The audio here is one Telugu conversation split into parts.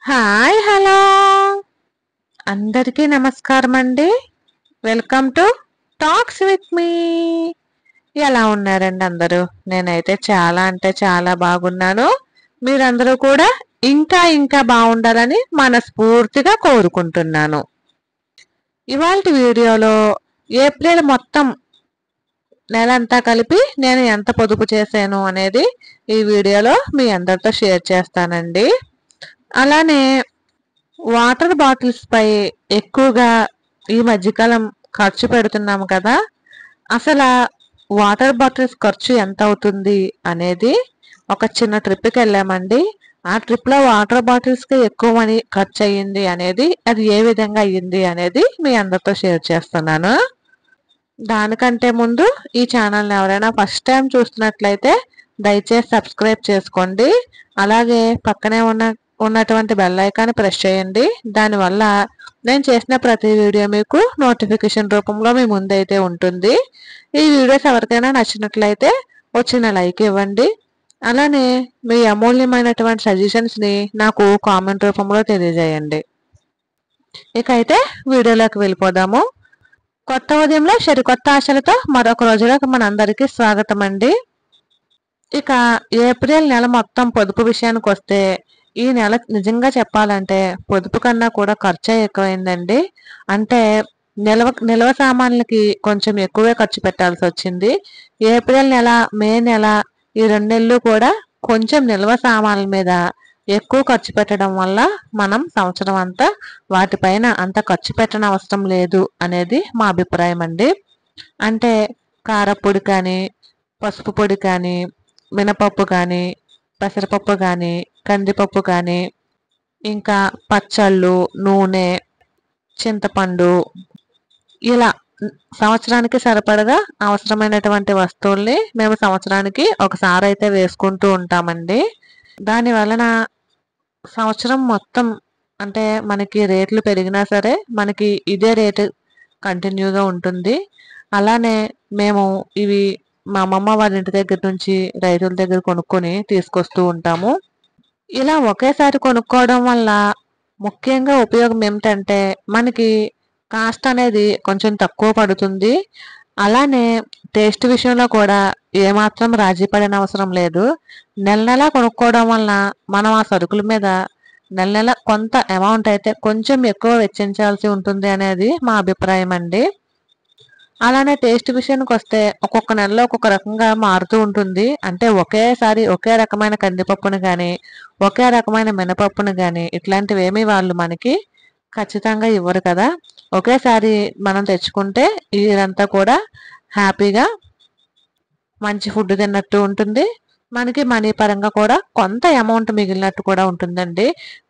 హాయ్ హలో అందరికీ నమస్కారం అండి. Welcome to talks with me. ఎలా ఉన్నారండి అందరూ? నేనైతే చాలా అంటే చాలా బాగున్నాను. మీరందరూ కూడా ఇంకా ఇంకా బాగుండాలని మనస్ఫూర్తిగా కోరుకుంటున్నాను. ఇవాల్టి వీడియోలో ఏప్రిల్ మొత్తం నెలంతా కలిపి నేను ఎంత పొదుపు చేశాను అనేది ఈ వీడియోలో మీ అందరితో షేర్ చేస్తానండి. అలానే వాటర్ బాటిల్స్ పై ఎక్కువగా ఈ మధ్యకాలం ఖర్చు పెడుతున్నాము కదా. అసలు వాటర్ బాటిల్స్ ఖర్చు ఎంత అవుతుంది అనేది ఒక చిన్న ట్రిప్కి వెళ్ళామండి. ఆ ట్రిప్లో వాటర్ బాటిల్స్కి ఎక్కువ మనీ ఖర్చు అయ్యింది అనేది, అది ఏ విధంగా అయ్యింది అనేది మీ అందరితో షేర్ చేస్తున్నాను. దానికంటే ముందు ఈ ఛానల్ని ఎవరైనా ఫస్ట్ టైం చూస్తున్నట్లయితే దయచేసి సబ్స్క్రైబ్ చేసుకోండి. అలాగే పక్కనే ఉన్నటువంటి బెల్ ఐకాన్ ప్రెస్ చేయండి. దానివల్ల నేను చేసిన ప్రతి వీడియో మీకు నోటిఫికేషన్ రూపంలో మీ ముందైతే ఉంటుంది. ఈ వీడియోస్ ఎవరికైనా నచ్చినట్లయితే వచ్చిన లైక్ ఇవ్వండి. అలానే మీ అమూల్యమైనటువంటి సజెషన్స్ని నాకు కామెంట్ రూపంలో తెలియజేయండి. ఇక అయితే వీడియోలోకి వెళ్ళిపోదాము. కొత్త ఉదయంలో సరికొత్త ఆశలతో మరొక రోజులోకి మనందరికీ స్వాగతం అండి. ఇక ఏప్రిల్ నెల మొత్తం పొదుపు విషయానికి వస్తే, ఈ నెల నిజంగా చెప్పాలంటే పొదుపు కన్నా కూడా ఖర్చు ఎక్కువైందండి. అంటే నిల్వ సామాన్లకి కొంచెం ఎక్కువే ఖర్చు పెట్టాల్సి వచ్చింది. ఏప్రిల్ నెల, మే నెల ఈ 2 నెలలు కూడా కొంచెం నిల్వ సామాన్ల మీద ఎక్కువ ఖర్చు పెట్టడం వల్ల మనం సంవత్సరం అంతా వాటిపైన అంత ఖర్చు పెట్టని అవసరం లేదు అనేది మా అభిప్రాయం అండి. అంటే కారపొడి కానీ, పసుపు పొడి కానీ, మినపప్పు కానీ, పెసరపప్పు కానీ, కందిపప్పు కానీ, ఇంకా పచ్చళ్ళు, నూనె, చింతపండు, ఇలా సంవత్సరానికి సరిపడగా అవసరమైనటువంటి వస్తువుల్ని మేము సంవత్సరానికి ఒకసారి అయితే వేసుకుంటూ ఉంటామండి. దాని వలన సంవత్సరం మొత్తం అంటే మనకి రేట్లు పెరిగినా సరే మనకి ఇదే రేటు కంటిన్యూగా ఉంటుంది. అలానే మేము ఇవి మా అమ్మమ్మ వాళ్ళ ఇంటి దగ్గర నుంచి రైతుల దగ్గర కొనుక్కొని తీసుకొస్తూ ఉంటాము. ఇలా ఒకేసారి కొనుక్కోవడం వల్ల ముఖ్యంగా ఉపయోగం ఏమిటంటే మనకి కాస్ట్ అనేది కొంచెం తక్కువ పడుతుంది. అలానే టేస్ట్ విషయంలో కూడా ఏమాత్రం రాజీ పడిన అవసరం లేదు. నెల నెలా కొనుక్కోవడం వలన మనం ఆ సరుకుల మీద నెల నెల కొంత అమౌంట్ అయితే కొంచెం ఎక్కువ వెచ్చించాల్సి ఉంటుంది అనేది మా అభిప్రాయం అండి. అలానే టేస్ట్ విషయానికి వస్తే ఒక్కొక్క నెలలో ఒక్కొక్క రకంగా మారుతూ ఉంటుంది. అంటే ఒకేసారి ఒకే రకమైన కందిపప్పును కానీ, ఒకే రకమైన మినపప్పును కానీ ఇట్లాంటివి ఏమీ వాళ్ళు మనకి ఖచ్చితంగా ఇవ్వరు కదా. ఒకేసారి మనం తెచ్చుకుంటే ఇదంతా కూడా హ్యాపీగా మంచి ఫుడ్ తిన్నట్టు ఉంటుంది. మనకి మనీ పరంగా కూడా కొంత అమౌంట్ మిగిలినట్టు కూడా ఉంటుందండి.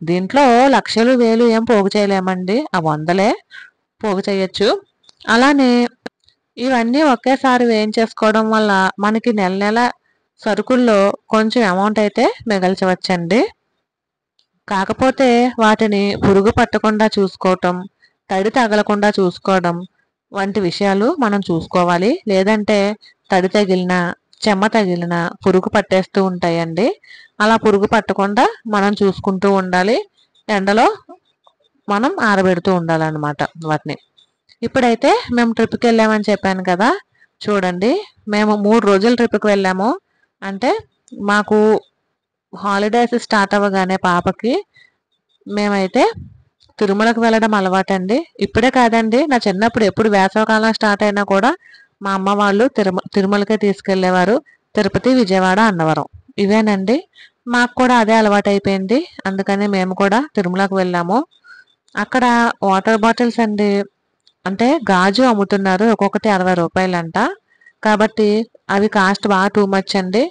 దీంట్లో లక్షలు వేలు ఏం పోగు చేయలేమండి, ఆ వందలే పోగు చేయొచ్చు. అలానే ఇవన్నీ ఒకేసారి వేయించేసుకోవడం వల్ల మనకి నెల నెల సరుకుల్లో కొంచెం అమౌంట్ అయితే మిగల్చవచ్చండి. కాకపోతే వాటిని పురుగు పట్టకుండా చూసుకోవటం, తడి తగలకుండా చూసుకోవడం వంటి విషయాలు మనం చూసుకోవాలి. లేదంటే తడి తగిలిన, చెమ్మ తగిలిన పురుగు పట్టేస్తూ ఉంటాయండి. అలా పురుగు పట్టకుండా మనం చూసుకుంటూ ఉండాలి. ఎండలో మనం ఆరబెడుతూ ఉండాలన్నమాట వాటిని. ఇప్పుడైతే మేము ట్రిప్కి వెళ్ళామని చెప్పాను కదా, చూడండి మేము 3 రోజుల ట్రిప్కి వెళ్ళాము. అంటే మాకు హాలిడేస్ స్టార్ట్ అవ్వగానే పాపకి మేమైతే తిరుమలకు వెళ్ళడం అలవాటండి. ఇప్పుడే కాదండి, నా చిన్నప్పుడు ఎప్పుడు వేసవకాలం స్టార్ట్ అయినా కూడా మా అమ్మ వాళ్ళు తిరుమలకే తీసుకెళ్లేవారు. తిరుపతి, విజయవాడ, అన్నవరం ఇవేనండి. మాకు కూడా అదే అలవాటు అయిపోయింది. అందుకని మేము కూడా తిరుమలకు వెళ్ళాము. అక్కడ వాటర్ బాటిల్స్ అండి, అంటే గాజు అమ్ముతున్నారు, ఒక్కొక్కటి 60 రూపాయలంట. కాబట్టి అవి కాస్ట్ బాగా టూ మచ్ అండి.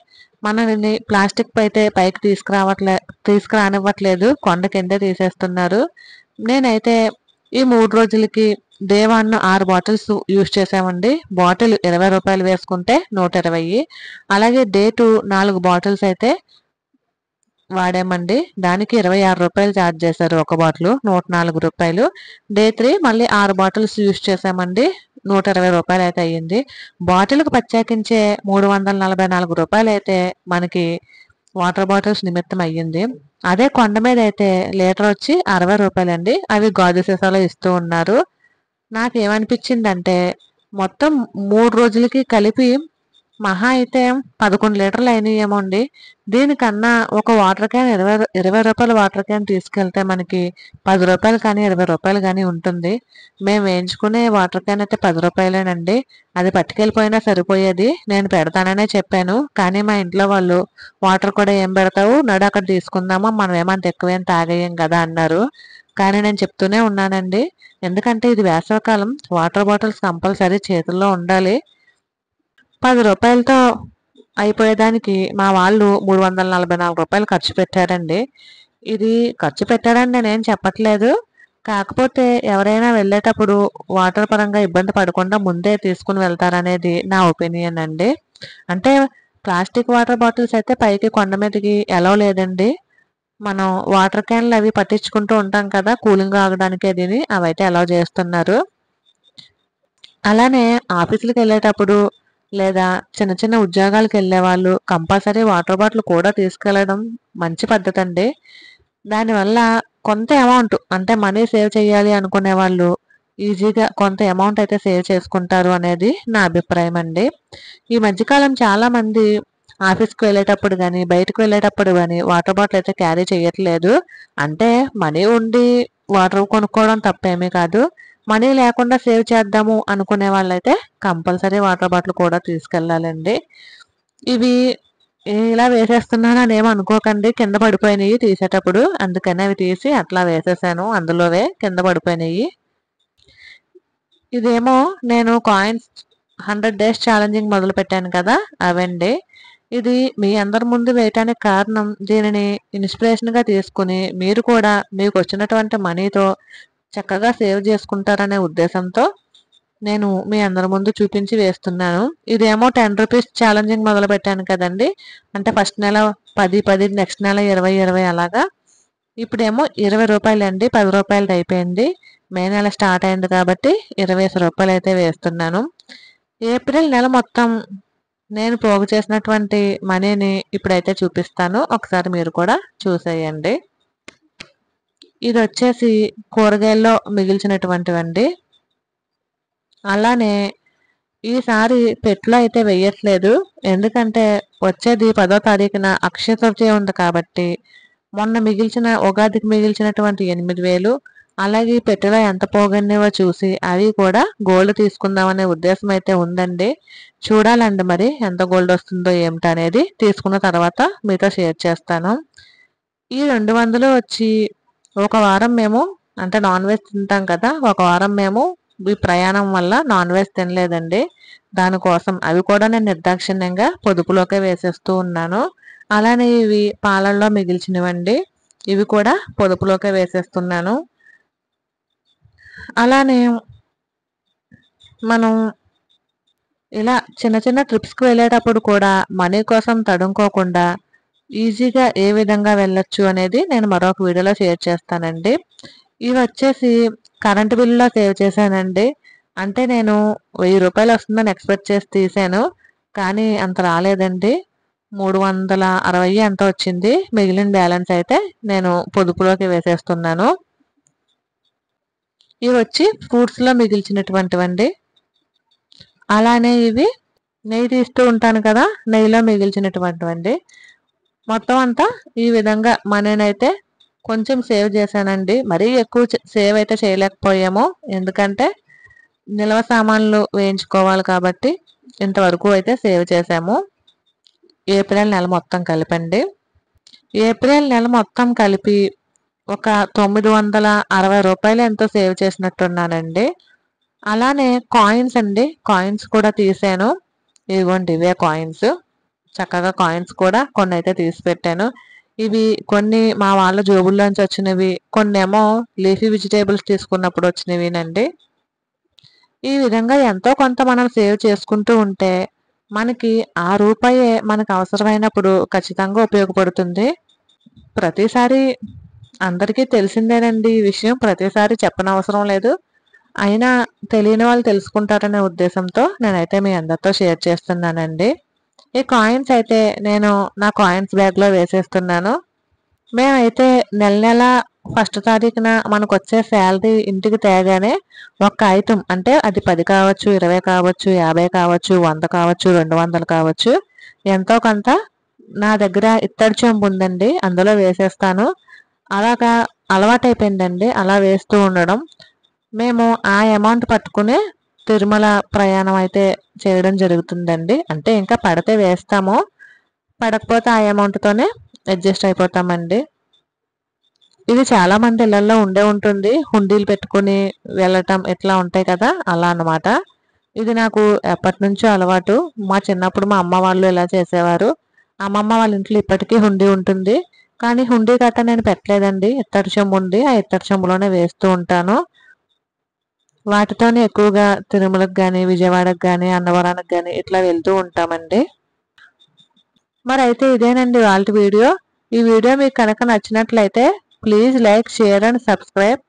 మనల్ని ప్లాస్టిక్ అయితే పైకి తీసుకురానివ్వట్లేదు, కొండ కిందే తీసేస్తున్నారు. నేనైతే ఈ 3 రోజులకి డే 1 6 బాటిల్స్ యూజ్ చేసామండి. బాటిల్ 20 రూపాయలు వేసుకుంటే 120. అలాగే డే 2 4 బాటిల్స్ అయితే వాడామండి. దానికి 26 రూపాయలు ఛార్జ్ చేశారు. ఒక బాటిల్ 104 రూపాయలు. డే 3 మళ్ళీ 6 బాటిల్స్ యూజ్ చేసామండి. 120 రూపాయలు అయితే అయ్యింది. బాటిల్కి ప్రత్యేకించే 344 రూపాయలు అయితే మనకి వాటర్ బాటిల్స్ నిమిత్తం అయ్యింది. అదే కొండ మీద అయితే లీటర్ వచ్చి 60 రూపాయలండి. అవి గాజు సీసాలో ఇస్తూ ఉన్నారు. నాకేమనిపించిందంటే మొత్తం 3 రోజులకి కలిపి మహా అయితే 11 లీటర్లు అయినాయేమో అండి. దీనికన్నా ఒక వాటర్ క్యాన్ 20 రూపాయల వాటర్ క్యాన్ తీసుకెళ్తే మనకి 10 రూపాయలు కానీ 20 రూపాయలు కానీ ఉంటుంది. మేము వేయించుకునే వాటర్ క్యాన్ అయితే 10 రూపాయలేనండి. అది పట్టుకెళ్ళిపోయినా సరిపోయేది. నేను పెడతాననే చెప్పాను. కానీ మా ఇంట్లో వాళ్ళు వాటర్ కూడా ఏం పెడతావు, నడు అక్కడ తీసుకుందామా, మనం ఏమంత ఎక్కువేం తాగేయం కదా అన్నారు. కానీ నేను చెప్తూనే ఉన్నానండి. ఎందుకంటే ఇది వేసవికాలం, వాటర్ బాటిల్స్ కంపల్సరీ చేతుల్లో ఉండాలి. 10 రూపాయలతో అయిపోయేదానికి మా వాళ్ళు 344 రూపాయలు ఖర్చు పెట్టారండి. ఇది ఖర్చు పెట్టారని నేనేం చెప్పట్లేదు. కాకపోతే ఎవరైనా వెళ్ళేటప్పుడు వాటర్ పరంగా ఇబ్బంది పడకుండా ముందే తీసుకుని వెళ్తారనేది నా ఒపీనియన్ అండి. అంటే ప్లాస్టిక్ వాటర్ బాటిల్స్ అయితే పైకి కొండ మీదకి ఎలౌ లేదండి. మనం వాటర్ క్యాన్లు అవి పట్టించుకుంటూ ఉంటాం కదా కూలింగ్ ఆగడానికి దీని అవైతే ఎలౌ చేస్తున్నారు. అలానే ఆఫీసులకు వెళ్ళేటప్పుడు లేదా చిన్న చిన్న ఉద్యోగాలకు వెళ్ళే వాళ్ళు కంపల్సరీ వాటర్ బాటిల్ కూడా తీసుకెళ్ళడం మంచి పద్ధతి అండి. దానివల్ల కొంత అమౌంట్ అంటే మనీ సేవ్ చేయాలి అనుకునే వాళ్ళు ఈజీగా కొంత అమౌంట్ అయితే సేవ్ చేసుకుంటారు అనేది నా అభిప్రాయం అండి. ఈ మధ్యకాలం చాలా మంది ఆఫీస్కి వెళ్ళేటప్పుడు కానీ బయటకు వెళ్ళేటప్పుడు కానీ వాటర్ బాటిల్ అయితే క్యారీ చేయట్లేదు. అంటే మనీ ఉండి వాటర్ కొనుక్కోవడం తప్పేమీ కాదు. మనీ లేకుండా సేవ్ చేద్దాము అనుకునే వాళ్ళైతే కంపల్సరీ వాటర్ బాటిల్ కూడా తీసుకెళ్ళాలండి. ఇవి ఇలా వేసేస్తున్నానని ఏమి అనుకోకండి. కింద పడిపోయినాయి తీసేటప్పుడు. అందుకని అవి తీసి అట్లా వేసేసాను. అందులోవే కింద పడిపోయినాయి. ఇదేమో నేను కాయిన్స్ 100 డేస్ ఛాలెంజింగ్ మొదలు పెట్టాను కదా అవండి. ఇది మీ అందరి ముందు వేయటానికి కారణం దీనిని ఇన్స్పిరేషన్గా తీసుకుని మీరు కూడా మీకు వచ్చినటువంటి మనీతో చక్కగా సేవ్ చేసుకుంటారనే ఉద్దేశంతో నేను మీ అందరి ముందు చూపించి వేస్తున్నాను. ఇదేమో 10 రూపీస్ ఛాలెంజింగ్ మొదలు పెట్టాను కదండి. అంటే ఫస్ట్ నెల 10 నెక్స్ట్ నెల 20 అలాగా. ఇప్పుడేమో 20 రూపాయలండి. 10 రూపాయలది అయిపోయింది. మే నెల స్టార్ట్ అయింది కాబట్టి 25 రూపాయలు అయితే వేస్తున్నాను. ఏప్రిల్ నెల మొత్తం నేను పోగు చేసినటువంటి మనీని ఇప్పుడైతే చూపిస్తాను. ఒకసారి మీరు కూడా చూసేయండి. ఇది వచ్చేసి కూరగాయల్లో మిగిల్చినటువంటివండి. అలానే ఈసారి పెట్టులో అయితే వేయట్లేదు. ఎందుకంటే వచ్చేది 10వ తారీఖున అక్షయ తృతీయ ఉంది కాబట్టి మొన్న మిగిల్చిన ఉగాదికి మిగిల్చినటువంటి 8,000 అలాగే పెట్టెలో ఎంత పోగొన్నావో చూసి అవి కూడా గోల్డ్ తీసుకుందామనే ఉద్దేశం అయితే ఉందండి. చూడాలండి మరి ఎంత గోల్డ్ వస్తుందో ఏమిటి అనేది. తీసుకున్న తర్వాత మీతో షేర్ చేస్తాను. ఈ 200 వచ్చి ఒక వారం మేము అంటే నాన్ వెజ్ తింటాం కదా, ఒక వారం మేము ఈ ప్రయాణం వల్ల నాన్ వెజ్ తినలేదండి. దానికోసం అవి కూడా నేను నిర్దాక్షిణ్యంగా పొదుపులోకే వేసేస్తూ ఉన్నాను. అలానే ఇవి పాలల్లో మిగిల్చినవండి. ఇవి కూడా పొదుపులోకే వేసేస్తున్నాను. అలానే మనం ఇలా చిన్న చిన్న ట్రిప్స్కి వెళ్ళేటప్పుడు కూడా మనీ కోసం తడుముకోకుండా ఈజీగా ఏ విధంగా వెళ్ళొచ్చు అనేది నేను మరొక వీడియోలో షేర్ చేస్తానండి. ఇవి వచ్చేసి కరెంటు బిల్లులో సేవ్ చేశానండి. అంటే నేను 1000 రూపాయలు వస్తుందని ఎక్స్పెక్ట్ చేసి తీసాను. కానీ అంత రాలేదండి. 360 ఎంత వచ్చింది. మిగిలిన బ్యాలెన్స్ అయితే నేను పొదుపులోకి వేసేస్తున్నాను. ఇవి వచ్చి ఫ్రూట్స్లో మిగిల్చినటువంటివండి. అలానే ఇవి నెయ్యి తీస్తూ ఉంటాను కదా, నెయ్యిలో మిగిల్చినటువంటివండి. మొత్తం అంతా ఈ విధంగా మనీనైతే కొంచెం సేవ్ చేశానండి. మరీ ఎక్కువ సేవ్ అయితే చేయలేకపోయాము. ఎందుకంటే నిల్వ సామాన్లు వేయించుకోవాలి కాబట్టి ఇంతవరకు అయితే సేవ్ చేసాము. ఏప్రిల్ నెల మొత్తం కలిపండి. ఏప్రిల్ నెల మొత్తం కలిపి ఒక 960 రూపాయలు ఎంతో సేవ్ చేసినట్టున్నానండి. అలానే కాయిన్స్ అండి, కాయిన్స్ కూడా తీసాను. ఇదిగోండి ఇవే కాయిన్స్. చక్కగా కాయిన్స్ కూడా కొన్ని అయితే తీసి పెట్టాను. ఇవి కొన్ని మా వాళ్ళ జోబుల్లోంచి వచ్చినవి, కొన్ని ఏమో లీఫీ వెజిటేబుల్స్ తీసుకున్నప్పుడు వచ్చినవినండి. ఈ విధంగా ఎంతో కొంత మనం సేవ్ చేసుకుంటూ ఉంటే మనకి ఆ రూపాయే మనకు అవసరమైనప్పుడు ఖచ్చితంగా ఉపయోగపడుతుంది. ప్రతిసారి అందరికీ తెలిసిందేనండి ఈ విషయం. ప్రతిసారి చెప్పనవసరం లేదు. అయినా తెలియని వాళ్ళు తెలుసుకుంటారనే ఉద్దేశంతో నేనైతే మీ అందరితో షేర్ చేస్తున్నానండి. ఈ కాయిన్స్ అయితే నేను నా కాయిన్స్ బ్యాగ్లో వేసేస్తున్నాను. మేమైతే నెల నెల ఫస్ట్ తారీఖున మనకు వచ్చే శాలరీ ఇంటికి తేగానే ఒక్క ఐటెం అంటే అది 10 కావచ్చు, 20 కావచ్చు, 50 కావచ్చు, 100 కావచ్చు, 200 కావచ్చు, ఎంతో కొంత నా దగ్గర ఇత్తడి చెంబు ఉందండి, అందులో వేసేస్తాను. అలాగా అలవాటైపోయిందండి అలా వేస్తూ ఉండడం. మేము ఆ అమౌంట్ పట్టుకునే తిరుమల ప్రయాణం అయితే చేయడం జరుగుతుందండి. అంటే ఇంకా పడితే వేస్తాము, పడకపోతే ఆ అమౌంట్‌తోనే అడ్జస్ట్ అయిపోతామండి. ఇది చాలా మంది ఇళ్లల్లో ఉండే ఉంటుంది. హుండీలు పెట్టుకొని వెళ్ళటం ఇట్లా ఉంటాయి కదా! అలా అన్నమాట. ఇది నాకు ఎప్పటినుంచో అలవాటు. మా చిన్నప్పుడు మా అమ్మ వాళ్ళు ఇలా చేసేవారు. అమ్మమ్మ వాళ్ళ ఇంట్లో ఇప్పటికీ హుండీ ఉంటుంది. కానీ హుండీ గట్టా నేను పెట్టలేదండి. ఇత్తడి చెంబు ఉంది. ఆ ఇత్తడి చెంబులోనే వేస్తూ ఉంటాను. వాటితోనే ఎక్కువగా తిరుమలకి గాని, విజయవాడకి గాని, అన్నవరానికి గాని ఇట్లా వెళ్తూ ఉంటామండి. మరైతే ఇదేనండి ఇవాల్టి వీడియో. ఈ వీడియో మీకు కనుక నచ్చినట్లయితే please like, share and subscribe.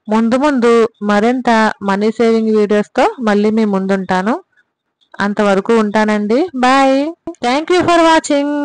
ముందు ముందు మరింత మనీ సేవింగ్ వీడియోస్‌తో మళ్ళీ మీ ముందుంటాను. అంతవరకు ఉంటానండి. Bye. Thank you for watching.